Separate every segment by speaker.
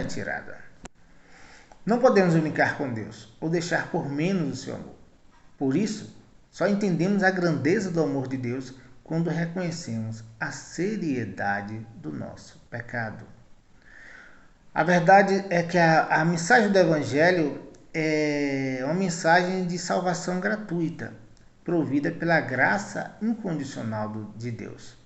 Speaker 1: retirada. Não podemos brincar com Deus ou deixar por menos o seu amor. Por isso, só entendemos a grandeza do amor de Deus quando reconhecemos a seriedade do nosso pecado. A verdade é que a mensagem do Evangelho é uma mensagem de salvação gratuita, provida pela graça incondicional de Deus.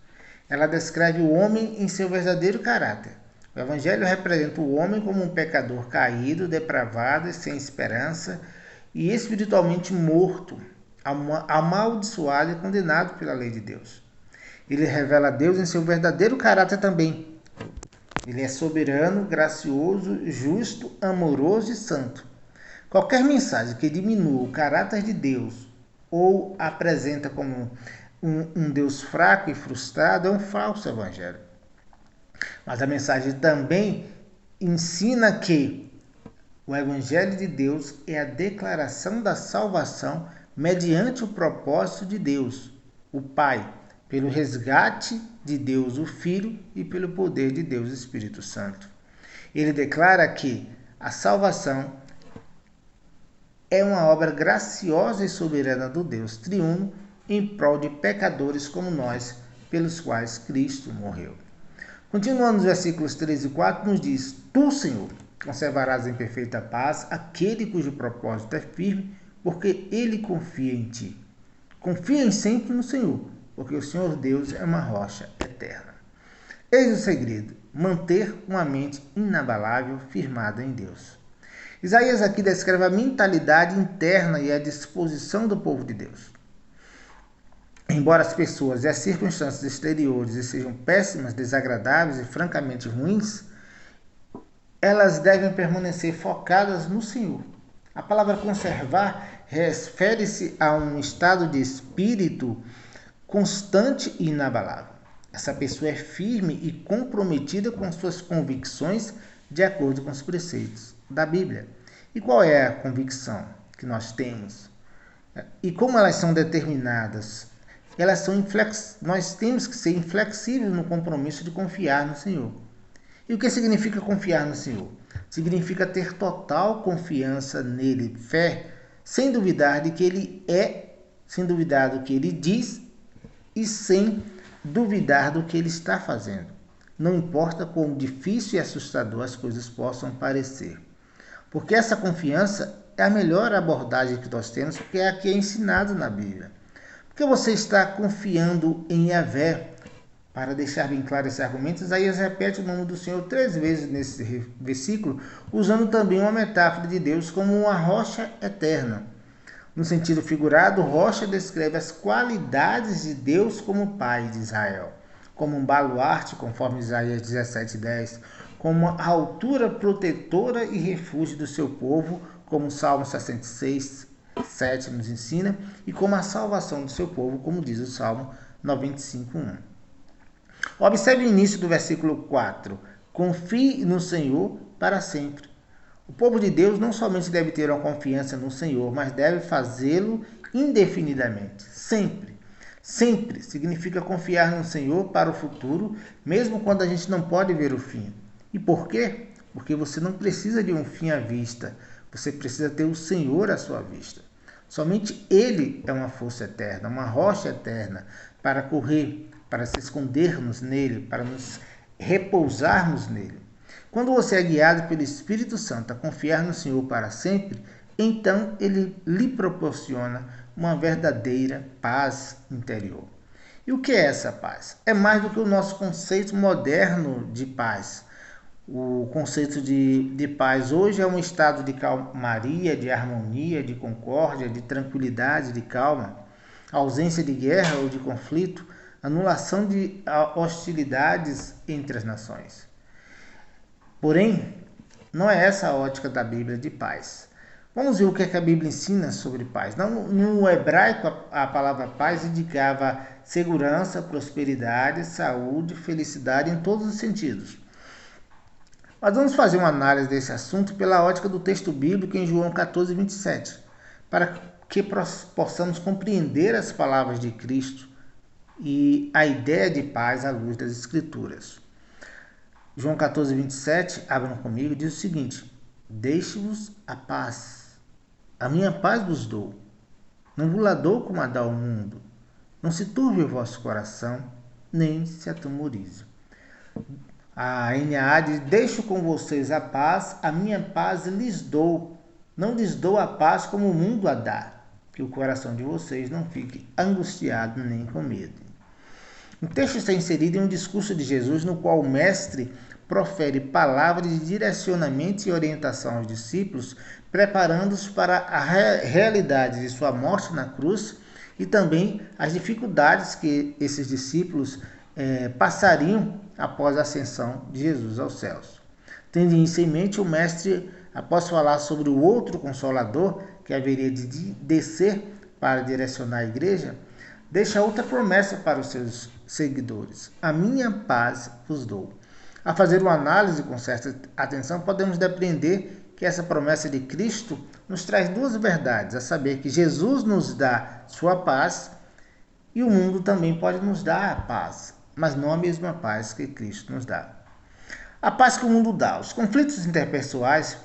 Speaker 1: Ela descreve o homem em seu verdadeiro caráter. O Evangelho representa o homem como um pecador caído, depravado e sem esperança, e espiritualmente morto, amaldiçoado e condenado pela lei de Deus. Ele revela Deus em seu verdadeiro caráter também. Ele é soberano, gracioso, justo, amoroso e santo. Qualquer mensagem que diminua o caráter de Deus ou apresenta como um Deus fraco e frustrado é um falso evangelho. Mas a mensagem também ensina que o evangelho de Deus é a declaração da salvação mediante o propósito de Deus, o Pai, pelo resgate de Deus, o Filho, e pelo poder de Deus, o Espírito Santo. Ele declara que a salvação é uma obra graciosa e soberana do Deus triuno em prol de pecadores como nós, pelos quais Cristo morreu. Continuando nos versículos 3 e 4, nos diz: Tu, Senhor, conservarás em perfeita paz aquele cujo propósito é firme, porque ele confia em ti. Confiem sempre no Senhor, porque o Senhor Deus é uma rocha eterna. Eis o segredo: manter uma mente inabalável, firmada em Deus. Isaías aqui descreve a mentalidade interna e a disposição do povo de Deus. Embora as pessoas e as circunstâncias exteriores sejam péssimas, desagradáveis e francamente ruins, elas devem permanecer focadas no Senhor. A palavra conservar refere-se a um estado de espírito constante e inabalável. Essa pessoa é firme e comprometida com suas convicções de acordo com os preceitos da Bíblia. E qual é a convicção que nós temos? E como elas são determinadas? Nós temos que ser inflexíveis no compromisso de confiar no Senhor. E o que significa confiar no Senhor? Significa ter total confiança nele, fé, sem duvidar de que ele é, sem duvidar do que ele diz e sem duvidar do que ele está fazendo. Não importa quão difícil e assustador as coisas possam parecer. Porque essa confiança é a melhor abordagem que nós temos, porque é a que é ensinada na Bíblia. Porque você está confiando em Yahvé. Para deixar bem claro esse argumento, Isaías repete o nome do Senhor 3 vezes nesse versículo, usando também uma metáfora de Deus como uma rocha eterna. No sentido figurado, rocha descreve as qualidades de Deus como Pai de Israel, como um baluarte, conforme Isaías 17:10, como a altura protetora e refúgio do seu povo, como o Salmo 66:7 nos ensina, e como a salvação do seu povo, como diz o Salmo 95:1. Observe o início do versículo 4. Confie no Senhor para sempre. O povo de Deus não somente deve ter uma confiança no Senhor, mas deve fazê-lo indefinidamente, sempre. Sempre significa confiar no Senhor para o futuro, mesmo quando a gente não pode ver o fim. E por quê? Porque você não precisa de um fim à vista, você precisa ter o Senhor à sua vista. Somente Ele é uma força eterna, uma rocha eterna para correr, para se escondermos nele, para nos repousarmos nele. Quando você é guiado pelo Espírito Santo a confiar no Senhor para sempre, então Ele lhe proporciona uma verdadeira paz interior. E o que é essa paz? É mais do que o nosso conceito moderno de paz. O conceito de paz hoje é um estado de calmaria, de harmonia, de concórdia, de tranquilidade, de calma, ausência de guerra ou de conflito, anulação de hostilidades entre as nações. Porém, não é essa a ótica da Bíblia de paz. Vamos ver o que a Bíblia ensina sobre paz. No hebraico, a palavra paz indicava segurança, prosperidade, saúde, felicidade em todos os sentidos. Mas vamos fazer uma análise desse assunto pela ótica do texto bíblico em João 14:27, para que possamos compreender as palavras de Cristo e a ideia de paz à luz das Escrituras. João 14, 27, abram comigo, diz o seguinte: deixe-vos a paz, a minha paz vos dou. Não vos la dou como a dá o mundo. Não se turbe o vosso coração, nem se atemorize. A NAA diz: deixo com vocês a paz, a minha paz lhes dou. Não lhes dou a paz como o mundo a dá. Que o coração de vocês não fique angustiado nem com medo. O texto está inserido em um discurso de Jesus no qual o mestre profere palavras de direcionamento e orientação aos discípulos, preparando-os para a realidade de sua morte na cruz e também as dificuldades que esses discípulos passariam após a ascensão de Jesus aos céus. Tendo isso em mente, o mestre, após falar sobre o outro Consolador que haveria de descer para direcionar a igreja, deixa outra promessa para os seus seguidores: a minha paz vos dou. A fazer uma análise com certa atenção, podemos depreender que essa promessa de Cristo nos traz duas verdades, a saber que Jesus nos dá sua paz e o mundo também pode nos dar a paz, mas não a mesma paz que Cristo nos dá. A paz que o mundo dá. Os conflitos interpessoais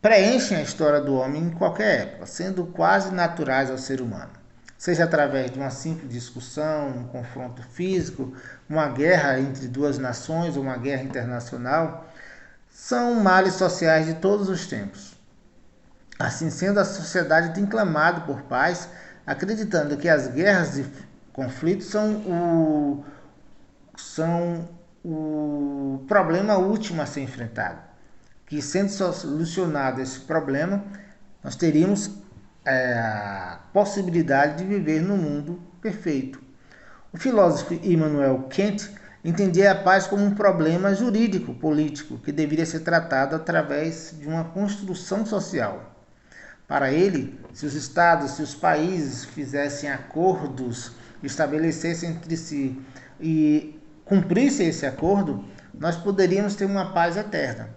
Speaker 1: preenchem a história do homem em qualquer época, sendo quase naturais ao ser humano. Seja através de uma simples discussão, um confronto físico, uma guerra entre duas nações ou uma guerra internacional, são males sociais de todos os tempos. Assim sendo, a sociedade tem clamado por paz, acreditando que as guerras e conflitos são o problema último a ser enfrentado. Que sendo solucionado esse problema, nós teríamos a possibilidade de viver num mundo perfeito. O filósofo Immanuel Kant entendia a paz como um problema jurídico, político, que deveria ser tratado através de uma construção social. Para ele, se os estados, se os países fizessem acordos, estabelecessem entre si e cumprissem esse acordo, nós poderíamos ter uma paz eterna.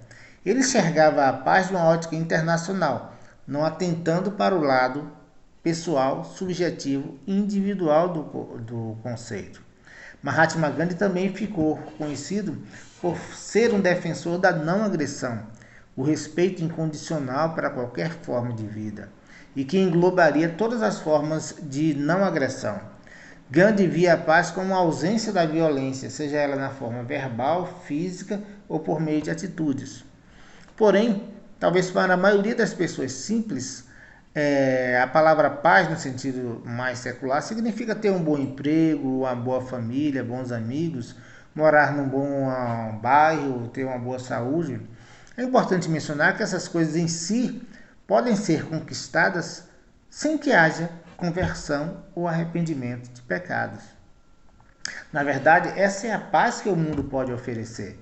Speaker 1: Ele enxergava a paz de uma ótica internacional, não atentando para o lado pessoal, subjetivo e individual do conceito. Mahatma Gandhi também ficou conhecido por ser um defensor da não agressão, o respeito incondicional para qualquer forma de vida, e que englobaria todas as formas de não agressão. Gandhi via a paz como a ausência da violência, seja ela na forma verbal, física ou por meio de atitudes. Porém, talvez para a maioria das pessoas simples, a palavra paz, no sentido mais secular, significa ter um bom emprego, uma boa família, bons amigos, morar num bom bairro, ter uma boa saúde. É importante mencionar que essas coisas em si podem ser conquistadas sem que haja conversão ou arrependimento de pecados. Na verdade, essa é a paz que o mundo pode oferecer.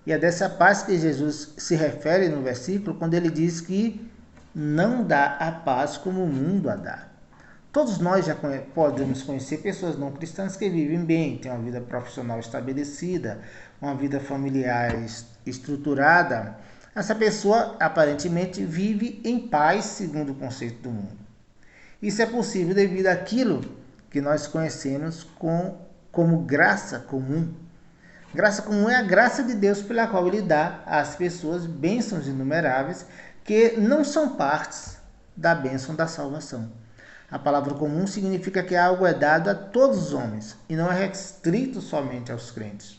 Speaker 1: E é dessa paz que Jesus se refere no versículo quando ele diz que não dá a paz como o mundo a dá. Todos nós já podemos conhecer pessoas não cristãs que vivem bem, têm uma vida profissional estabelecida, uma vida familiar estruturada. Essa pessoa aparentemente vive em paz segundo o conceito do mundo. Isso é possível devido àquilo que nós conhecemos como graça comum. Graça comum é a graça de Deus pela qual Ele dá às pessoas bênçãos inumeráveis que não são partes da bênção da salvação. A palavra comum significa que algo é dado a todos os homens e não é restrito somente aos crentes.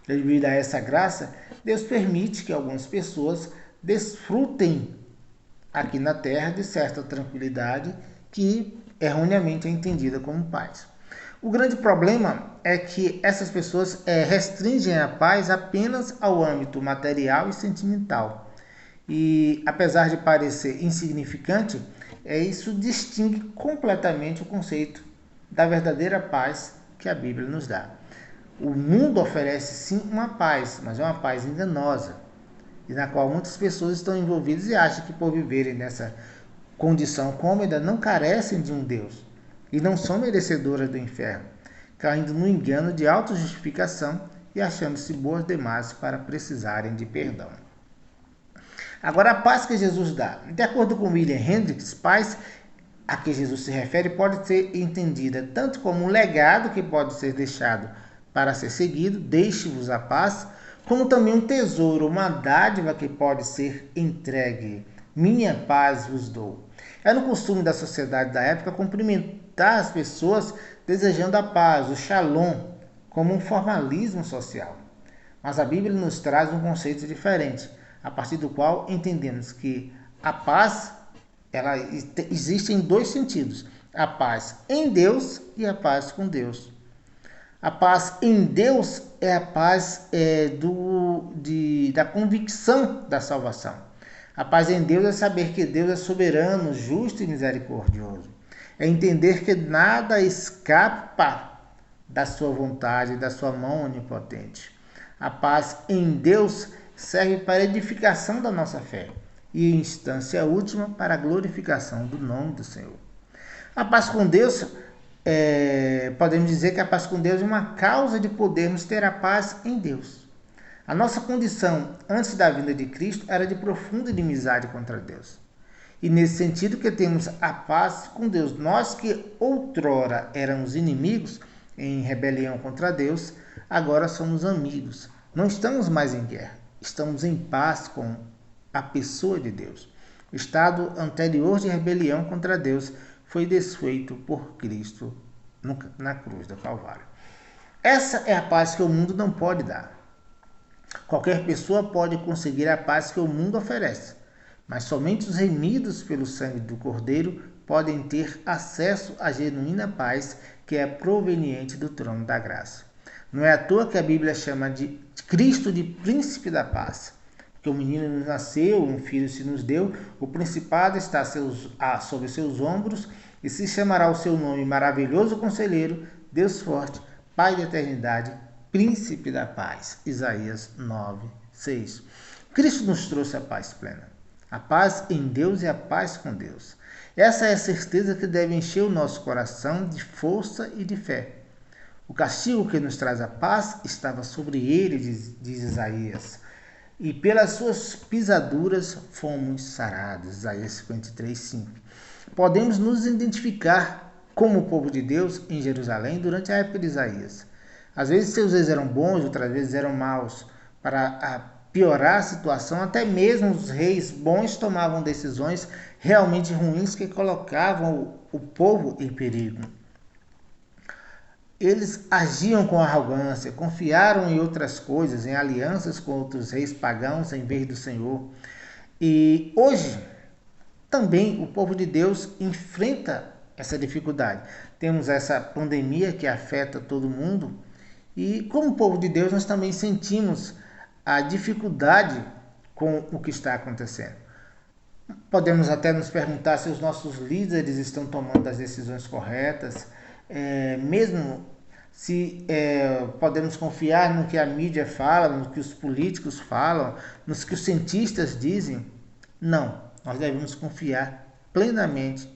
Speaker 1: Devido a essa graça, Deus permite que algumas pessoas desfrutem aqui na terra de certa tranquilidade que erroneamente é entendida como paz. O grande problema é que essas pessoas restringem a paz apenas ao âmbito material e sentimental. E apesar de parecer insignificante, isso distingue completamente o conceito da verdadeira paz que a Bíblia nos dá. O mundo oferece sim uma paz, mas é uma paz enganosa, e na qual muitas pessoas estão envolvidas e acham que por viverem nessa condição cômoda não carecem de um Deus e não são merecedoras do inferno, caindo no engano de autojustificação e achando-se boas demais para precisarem de perdão. Agora, a paz que Jesus dá. De acordo com William Hendricks, paz a que Jesus se refere pode ser entendida tanto como um legado que pode ser deixado para ser seguido, deixe-vos a paz, como também um tesouro, uma dádiva que pode ser entregue. Minha paz vos dou. Era no costume da sociedade da época cumprimentar as pessoas desejando a paz, o shalom, como um formalismo social. Mas a Bíblia nos traz um conceito diferente, a partir do qual entendemos que a paz ela existe em dois sentidos: a paz em Deus e a paz com Deus. A paz em Deus é a paz da convicção da salvação. A paz em Deus é saber que Deus é soberano, justo e misericordioso. É entender que nada escapa da sua vontade, da sua mão onipotente. A paz em Deus serve para a edificação da nossa fé e, em instância última, para a glorificação do nome do Senhor. A paz com Deus, podemos dizer que a paz com Deus é uma causa de podermos ter a paz em Deus. A nossa condição antes da vinda de Cristo era de profunda inimizade contra Deus. E nesse sentido que temos a paz com Deus. Nós que outrora éramos inimigos, em rebelião contra Deus, agora somos amigos. Não estamos mais em guerra, estamos em paz com a pessoa de Deus. O estado anterior de rebelião contra Deus foi desfeito por Cristo na cruz do Calvário. Essa é a paz que o mundo não pode dar. Qualquer pessoa pode conseguir a paz que o mundo oferece, mas somente os remidos pelo sangue do Cordeiro podem ter acesso à genuína paz que é proveniente do trono da graça. Não é à toa que a Bíblia chama de Cristo de príncipe da paz. Porque o menino nos nasceu, um filho se nos deu, o principado está sobre seus ombros, e se chamará o seu nome maravilhoso conselheiro, Deus forte, Pai da eternidade, príncipe da paz. Isaías 9:6. Cristo nos trouxe a paz plena. A paz em Deus e a paz com Deus. Essa é a certeza que deve encher o nosso coração de força e de fé. O castigo que nos traz a paz estava sobre ele, diz Isaías, e pelas suas pisaduras fomos sarados. Isaías 53:5. Podemos nos identificar como o povo de Deus em Jerusalém durante a época de Isaías. Às vezes seus reis eram bons, outras vezes eram maus. Para piorar a situação, até mesmo os reis bons tomavam decisões realmente ruins que colocavam o povo em perigo. Eles agiam com arrogância, confiaram em outras coisas, em alianças com outros reis pagãos em vez do Senhor. E hoje, também o povo de Deus enfrenta essa dificuldade. Temos essa pandemia que afeta todo mundo e, como povo de Deus, nós também sentimos a dificuldade com o que está acontecendo. Podemos até nos perguntar se os nossos líderes estão tomando as decisões corretas, mesmo se podemos confiar no que a mídia fala, no que os políticos falam, nos que os cientistas dizem. Não, nós devemos confiar plenamente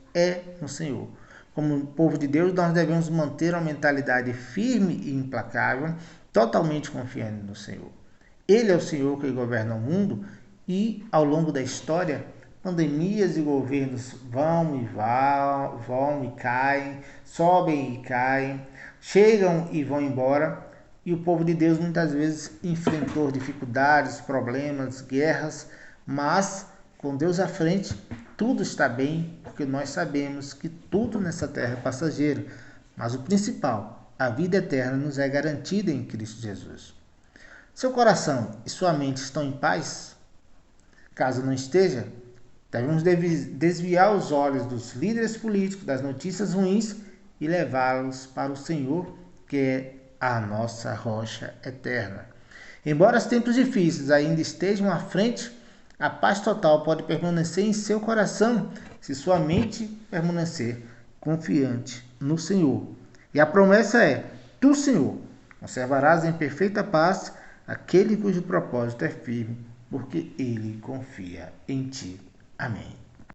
Speaker 1: no Senhor. Como povo de Deus, nós devemos manter uma mentalidade firme e implacável, totalmente confiando no Senhor. Ele é o Senhor que governa o mundo e, ao longo da história, pandemias e governos vão e caem, sobem e caem, chegam e vão embora, e o povo de Deus muitas vezes enfrentou dificuldades, problemas, guerras, mas com Deus à frente, tudo está bem, porque nós sabemos que tudo nessa terra é passageiro, mas o principal, a vida eterna, nos é garantida em Cristo Jesus. Seu coração e sua mente estão em paz? Caso não esteja, devemos desviar os olhos dos líderes políticos, das notícias ruins e levá-los para o Senhor, que é a nossa rocha eterna. Embora os tempos difíceis ainda estejam à frente, a paz total pode permanecer em seu coração se sua mente permanecer confiante no Senhor. E a promessa é: tu, Senhor, conservarás em perfeita paz aquele cujo propósito é firme, porque ele confia em ti. Amém.